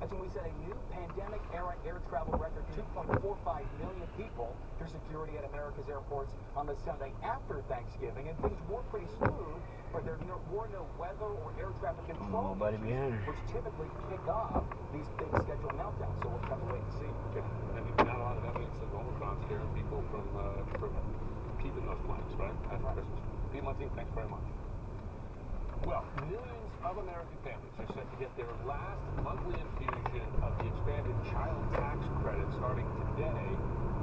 That's when we set a new pandemic-era air travel record, 2.45 million people through security at America's airports on the Sunday after Thanksgiving, and things were pretty smooth, but there were no weather or air traffic control issues, which typically kick off these big scheduled meltdowns. So we'll have to wait and see. Okay. And not a lot of evidence of Omicron scaring people from keeping those plans, right? After Christmas. Pete Monty, thanks very much. Well, millions of American families are set to get their last monthly infusion of the expanded child tax credit starting today.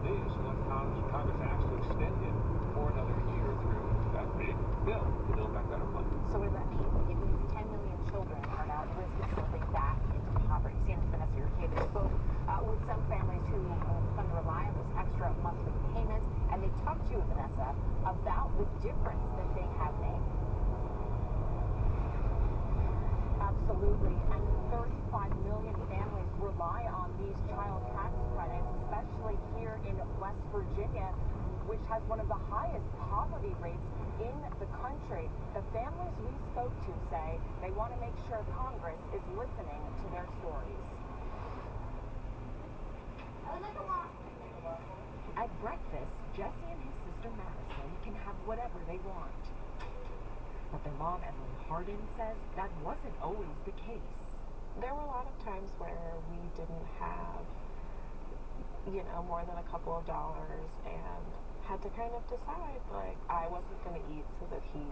This left Congress asked to extend it for another year through that big bill, the Build Back Better plan. So what does that mean? It means 10 million children are now at risk of slipping back into poverty. CNN's Vanessa Urquide spoke with some families who come to rely on those extra monthly payments, and they talked to you, Vanessa, about the difference that they have made. Absolutely, and 35 million families rely on these child tax credits, especially here in West Virginia, which has one of the highest poverty rates in the country. The families we spoke to say they want to make sure Congress is listening to their stories. At breakfast, Jesse and his sister Madison can have whatever they want. But their mom, Emily Hardin, says that wasn't always the case. There were a lot of times where we didn't have, more than a couple of dollars and had to kind of decide, like, I wasn't going to eat so that he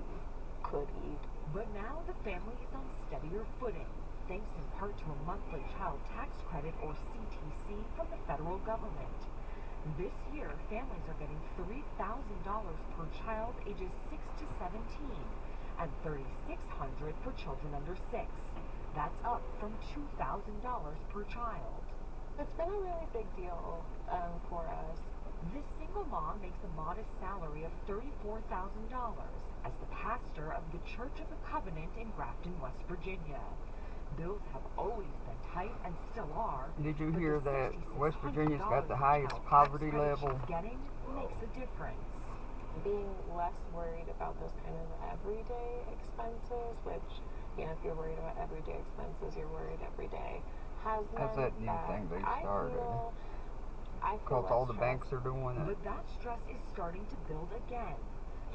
could eat. But now the family is on steadier footing, thanks in part to a monthly child tax credit, or CTC, from the federal government. This year, families are getting $3,000 per child ages 6 to 17. And $3,600 for children under 6. That's up from $2,000 per child. It's been a really big deal for us. This single mom makes a modest salary of $34,000 as the pastor of the Church of the Covenant in Grafton, West Virginia. Bills have always been tight and still are. Did you hear that West Virginia's got the highest poverty level? She's getting makes a difference. Being less worried about those kind of everyday expenses, which, if you're worried about everyday expenses, you're worried every day, has That's that new thing they started. Because all the banks are doing it. But that stress is starting to build again.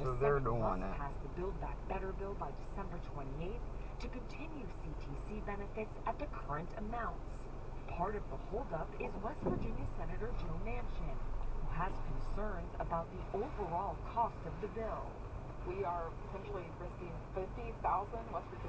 So they're doing it. Pass the Build Back Better bill by December 28th to continue CTC benefits at the current amounts. Part of the holdup is West Virginia Senator Joe Manchin, who has concerns about the overall cost of the bill. We are potentially risking 50,000 West Virginia